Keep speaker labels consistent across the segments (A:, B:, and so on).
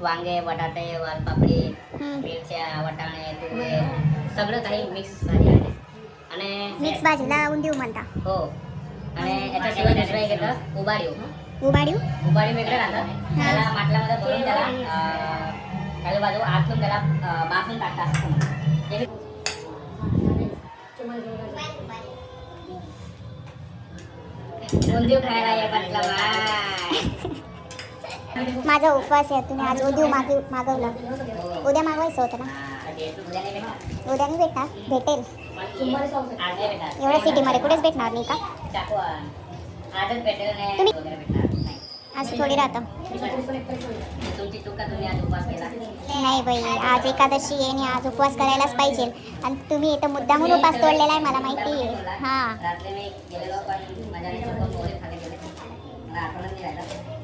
A: वांगे बटाटे वालपापडी मिरच्या वाटाणे तुरे सगळं काही मिक्स भाजी आहे. आणि
B: मिक्स भाजीला उंदीव म्हणता.
A: हो. आणि याच्याशिवाय दुसरं एक येतं उबाडीव.
B: उबाडीव
A: वेगळं राहतं. त्याला माटल्यामध्ये भरून त्याला खाली बाजू आतून त्याला बाफून टाकतात. उंदीव खायला ये म्हटलं बाय.
B: माझा उपवास आहे. तुम्ही आज उंदीव मागवलं. उद्या मागवायचं होतं ना. उद्या नाही भेटणार. भेटेल एवढ्या सिटीमध्ये कुठेच भेटणार नाही का.
A: आजच भेटेल नाही.
B: असं थोडी राहतं.
A: तुमची चूक का तुम्ही आज उपवास केला.
B: नाही बाई, आज एकादशी आहे आणि आज उपवास करायलाच पाहिजे. आणि तुम्ही इथं मुद्दामून उपवास तोडलेला आहे मला माहिती आहे. हां
A: रात्री मी गेलेलो पण माझ्याने चुकून पोहे खाली गेले. मला आठवणच नाही राहिलं.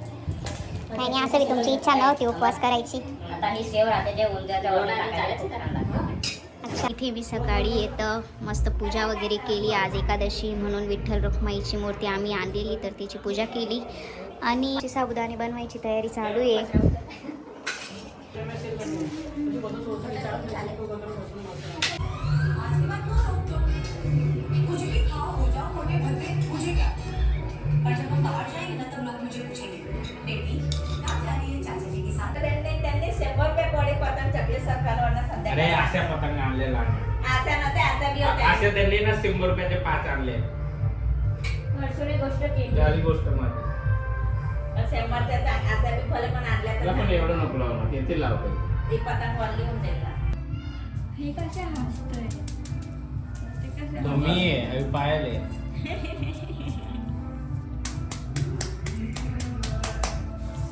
B: नाही असं तुमची इच्छा नव्हती उपवास करायची.
A: आता ही सेव राहते जे उंदराच्या वरून टाकायला.
B: अच्छा, इथे मी सकाळी येतं मस्त पूजा वगैरे केली. आज एकादशी म्हणून विठ्ठल रुक्माईची मूर्ती आम्ही आणलेली, तर तिची पूजा केली आणि साबुदाणे बनवायची तयारी चालू आहे.
C: अरे अशा पतंग आणलेला असे त्यांनी ना 100 रुपयाचे 5 आणले. झाली गोष्ट माझी. त्याला पण एवढं नको लावणार. किती लावतो मी आहे पायाले.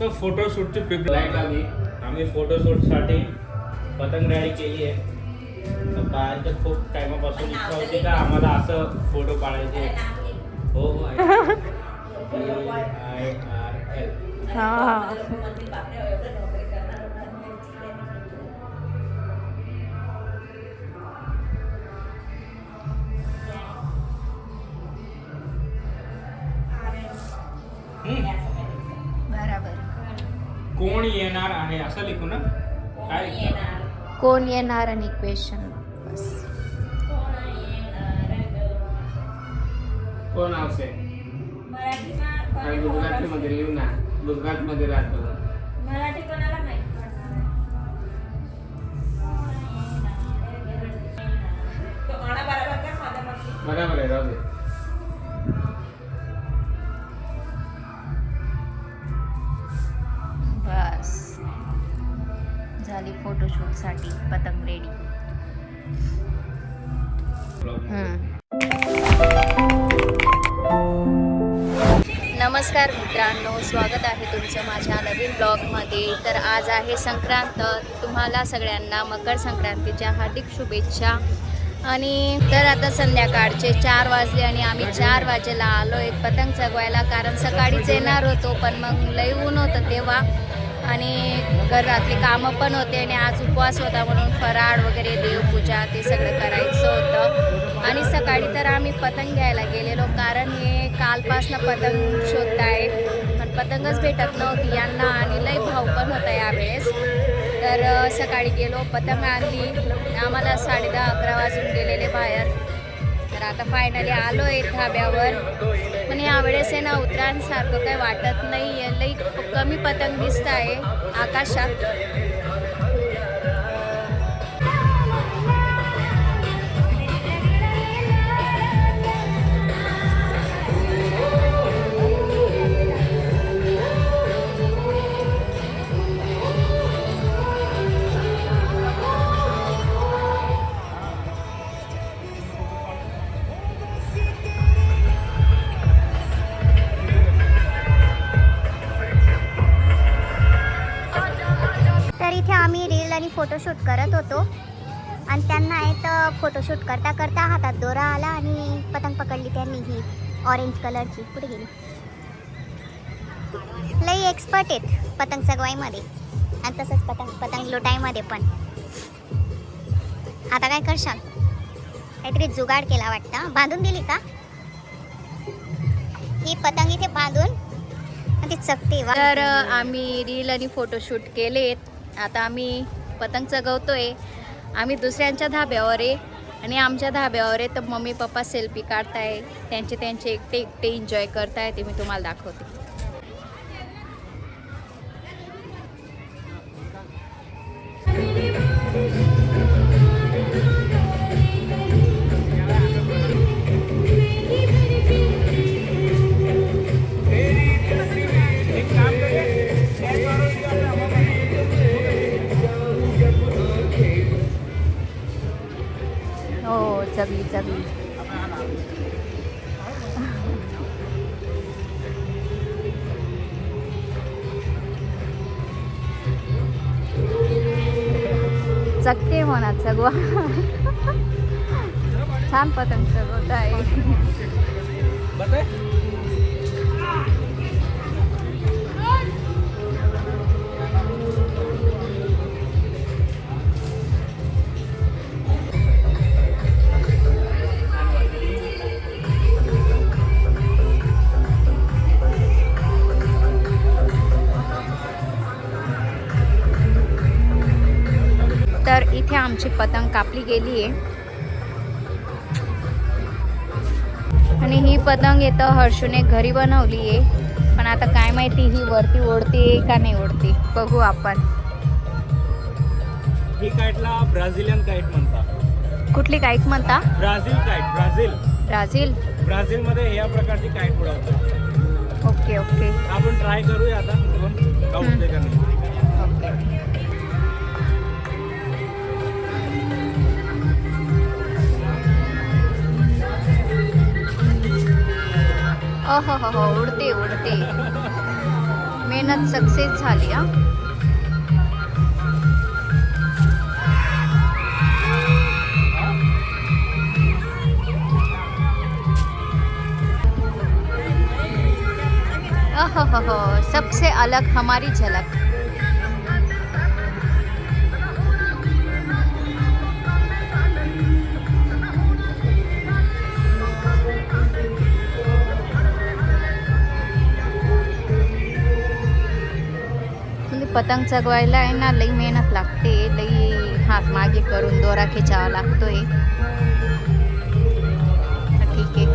C: तर फोटोशूटची प्रिपरेशन आली. आम्ही फोटोशूटसाठी पतंग रेडी केली आहे. तर बाहेरच्या खूप टायमापासून इच्छा होती का आम्हाला असं फोटो काढायचे. हो हो
B: बरोबर.
C: कोण येणार आहे असं लिखू ना. काय
B: कोण येणार आणि क्वेश्चन बस.
C: कोण आवसे गुजराती मध्ये लिहू ना. गुजरात मध्ये राहतो.
D: मराठी कोणाला माहित
C: बरोबर आहे. राहू दे.
B: बस झाली फोटोशूटसाठी पतंग रेडी. नमस्कार मित्रांनो, स्वागत आहे तुमचं माझ्या नवीन ब्लॉगमध्ये. तर आज आहे संक्रांत. तुम्हाला सगळ्यांना मकर संक्रांतीच्या हार्दिक शुभेच्छा. आणि तर आता संध्याकाळचे 4 वाजले आणि आम्ही 4 वाजेला आलो आहे पतंग चगवायला. कारण सकाळीच येणार होतो पण मग लई ऊन होतं तेव्हा आणि घरातली कामं पण होते आणि आज उपवास होता म्हणून फराळ वगैरे देवपूजा ते सगळं करायचं होतं. आणि सकाळी तर आम्ही पतंग घ्यायला गेलेलो कारण हे कालपासनं पतंग शोधताय पण पतंगच भेटत नव्हती यांना आणि लई भाव पण होता यावेळेस. तर सकाळी गेलो पतंग आणली. आम्हाला 10:30-11 वाजून गेलेले बाहेर. तर आता फायनली आलो आहे धाब्यावर. पण यावेळेस आहे ना उतरांसारखं काही वाटत नाही आहे. लई कमी पतंग दिसत आहे आकाशात. आम्ही रील आणि फोटोशूट करत होतो आणि त्यांना तर फोटोशूट करता करता हातात दोरा आला आणि पतंग पकडली त्यांनी ही ऑरेंज कलरची. कुठे गेली. लई एक्सपर्ट आहेत पतंग चगवाईमध्ये आणि तसंच पतंग लुटाईमध्ये पण. आता काय करशाल. काहीतरी जुगाड केला वाटतं. बांधून दिली का ही पतंग इथे बांधून ती चकते. तर आम्ही रील आणि फोटोशूट केलेत आता आम्ही पतंग चगवतोय. आम्ही दुसऱ्यांच्या धाब्यावर आहे आणि आमच्या धाब्यावर आहे तर मम्मी पप्पा सेल्फी काढताय. त्यांचे एकटे एन्जॉय करताय. ते मी तुम्हाला दाखवते. हो चगली चगली. चगते म्हणा चगवा. छान पतंग चगवत आहे. तर इथे आमची पतंग कापली गेली आहे आणि ही पतंग इथं हर्षूने घरी बनवली आहे. पण आता काय माहिती ही वरती ओढते का नाही ओढते, बघू आपण.
C: ही काईटला ब्राझिलियन काईट म्हणतात.
B: कुठली काईट म्हणता?
C: Brazil kite.
B: ब्राझील.
C: ब्राझीलमध्ये या प्रकारची काईट उडवतात.
B: Okay okay.
C: आपण ट्राय करूया आता उडते का नाही.
B: ओके. हो उडते उडते. मेहनत सक्सेस झाली. हा हो सबसे अलग हमारी झलक. पतंग चगवायला आहे ना लई मेहनत लागते. लई हात मागे करून दोरा खिचावा लागतोय. ठीक आहे,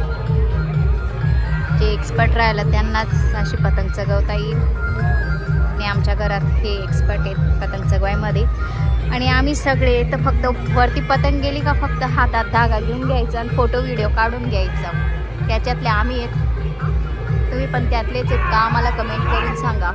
B: जे एक्सपर्ट राहिलं त्यांनाच अशी पतंग चगवता येईल. आणि आमच्या घरात हे एक्सपर्ट आहेत पतंग चगवायमध्ये. आणि आम्ही सगळे तर फक्त वरती पतंग गेली का फक्त हातात धागा घेऊन घ्यायचा आणि फोटो व्हिडिओ काढून घ्यायचा. त्याच्यातले आम्ही आहेत. तुम्ही पण त्यातलेच आहेत का आम्हाला कमेंट करून सांगा.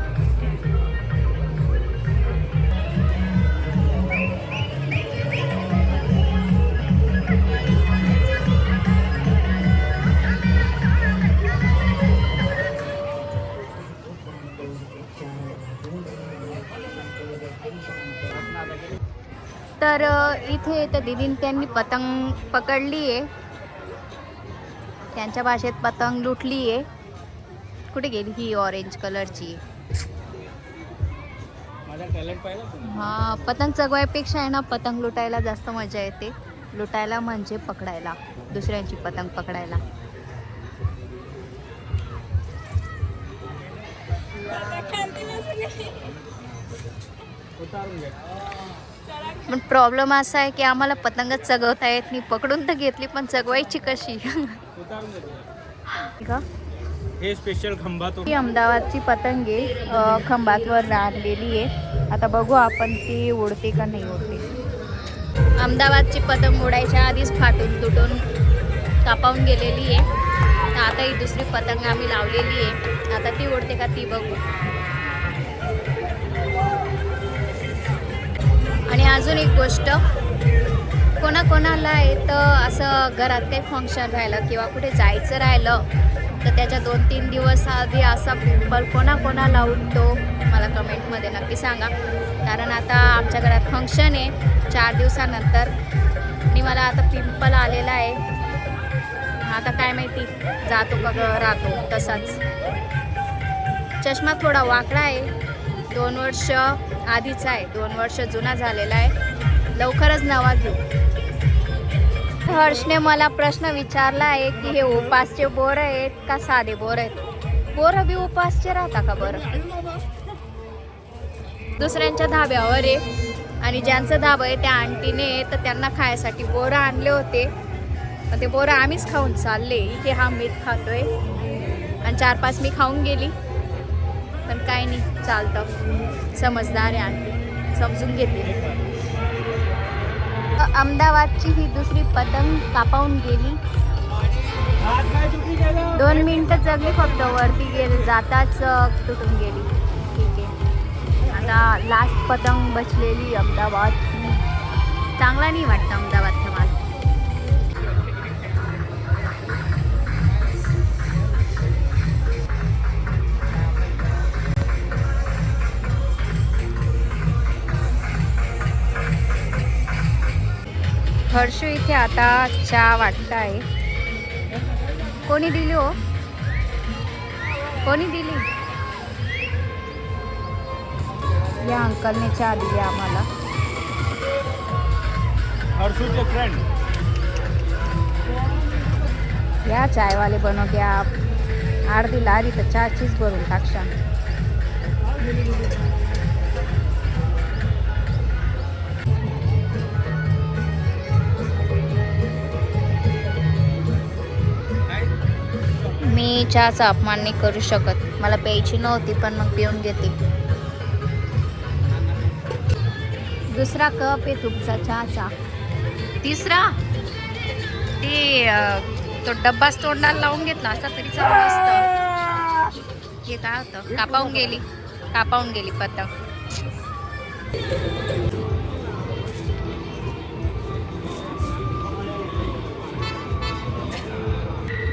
B: तर इथे तर दीदीन त्यांनी पतंग पकडली आहे. त्यांच्या भाषेत पतंग लुटली आहे. कुठे गेली ही ऑरेंज कलरची? हा, पतंग चगवायपेक्षा आहे ना पतंग लुटायला जास्त मजा येते. लुटायला म्हणजे पकडायला, दुसऱ्यांची पतंग पकडायला. पण प्रॉब्लेम असा आहे की आम्हाला पतंगच चगवता येत नाही. पकडून तर घेतली पण चगवायची कशी?
C: हे स्पेशल खंभात.
B: ही अहमदाबादची पतंग आहे, खंभातवर राहिलेली आहे. आता बघू आपण ती उडते का नाही उडते. अहमदाबादची पतंग उडायच्या आधीच फाटून तुटून कापावून गेलेली आहे. आता ही दुसरी पतंग आम्ही लावलेली आहे. आता ती उडते का ती बघू. आणि अजून एक गोष्ट, कोणाकोणाला येतं असं घरात काही फंक्शन राहिलं किंवा कुठे जायचं राहिलं तर त्याच्या 2-3 दिवस आधी असा पिंपल कोणाकोणाला उठतो मला कमेंटमध्ये नक्की सांगा. कारण आता आमच्या घरात फंक्शन आहे 4 दिवसानंतर आणि मला आता पिंपल आलेला आहे. आता काय माहिती जातो का राहतो तसाच. चष्मा थोडा वाकडा आहे, 2 वर्ष आधीचा आहे, 2 वर्ष जुना झालेला आहे. लवकरच नवा घेऊ. हर्षने मला प्रश्न विचारला आहे की हे उपासचे बोर आहेत का साधे बोर आहेत. बोर बी उपासचे राहता का बरं? दुसऱ्यांच्या धाब्यावर आहे आणि ज्यांचं धाबं आहे त्या आंटीने तर त्यांना खायसाठी बोरं आणले होते. पण ते बोरं आम्हीच खाऊन चालले. इथे हा मीठ खातोय आणि 4-5 मी खाऊन गेली. पण काय नाही, चालतं. समजदार आहे आंटी, समजून घेते. अहमदाबादची ही दुसरी पतंग कापावून गेली. 2 मिनिटं जगली फक्त, वरती गेली जाताच तुटून गेली. ठीक आहे, आता लास्ट पतंग बचलेली अहमदाबाद. चांगला नाही वाटतं अहमदाबादचा माल. हर्षू इथे आता चहा वाटत आहे. कोणी दिली हो? कोणी दिली? या अंकलने चहा दिली आम्हाला.
C: हर्षूचे फ्रेंड.
B: या चायवाले बनव घ्या. अर्धी लारी तर चहाचीच भरून टाकशा. मी चहाचा अपमान नाही करू शकत. मला प्यायची नव्हती पण मग पिऊन घेते. दुसरा कप आहे तुमचा चहाचा. तिसरा ते तो डब्बाच तोंडाला लावून घेतला असता तरी चांगलं असतं. हे काय होतं? कापावून गेली पतंग.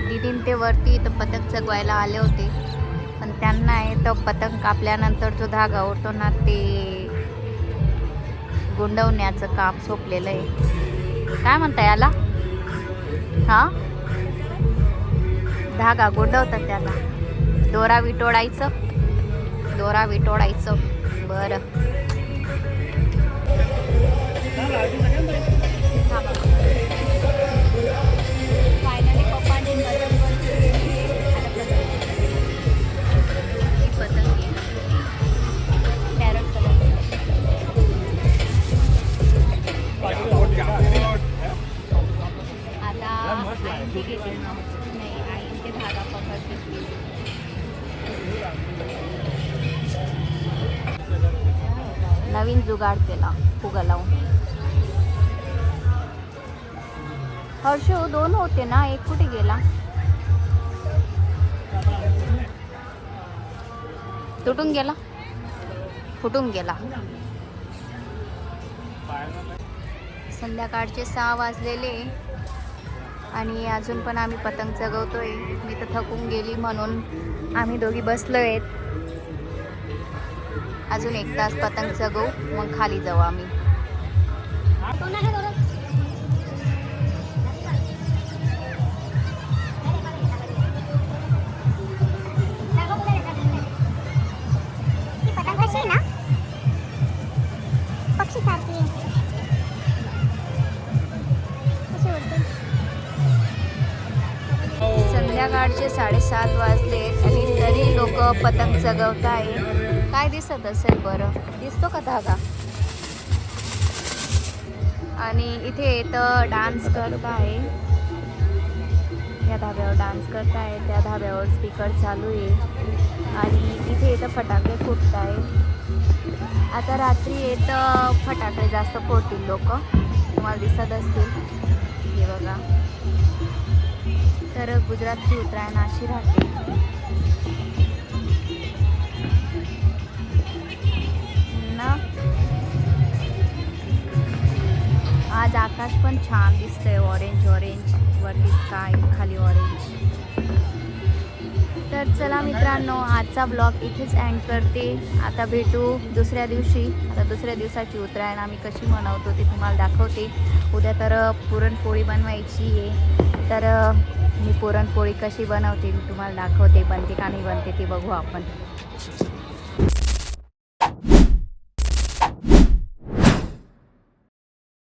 B: दीदीन ते वरती इथं पतंग चगवायला आले होते. पण त्यांना आहे तो पतंग कापल्यानंतर जो धागा उरतो ना ते गुंडवण्याचं काम सोपलेलं आहे. काय म्हणता याला? हा, धागा गुंडवतात त्याला. दोरा विटोडायचं. बरं. फायनली पप्पांनी पतंग कॅरट कलर. आता आईची घेते. नाही, आईचे धागा पकडते. नवीन जुगाड केला फुगा लावून. हर्षू 2 होते ना, एक कुठे गेला? तुटून गेला, फुटून गेला. संध्याकाळचे 6 वाजलेले आणि अजून पण आम्ही पतंग चगवतोय. मी तर थकून गेली म्हणून आम्ही दोघी बसलोय. अजून 1 तास पतंग चगवू, मग खाली जाऊ आम्ही. संध्याकाळचे 7:30 वाजले आणि तरी लोक पतंग चगवत आहे. काय दिसत असेल बरं? दिसतो का धागा? आणि इथे इथं डान्स करत आहे. या धाब्यावर डान्स करत आहे. त्या धाब्यावर स्पीकर चालू आहे आणि इथे इथं फटाके फुटत आहे. आता रात्री इथं फटाके जास्त फोडतील लोक, तुम्हाला दिसत असतील. हे बघा. तर गुजरातची उत्तरायण अशी राहते. ना आज आकाश पण छान दिसतंय. ऑरेंज वरती स्काय, खाली ऑरेंज. तर चला मित्रांनो, आजचा ब्लॉग इथेच एंड करते. आता भेटू दुसऱ्या दिवशी. आता दुसऱ्या दिवसाची उत्तरायण आम्ही कशी मनवतो ते तुम्हाला दाखवते. उद्या तर पुरणपोळी बनवायची आहे. तर मी पुरणपोळी कशी बनवते मी तुम्हाला दाखवते. बनते का नाही बनते ते बघू आपण.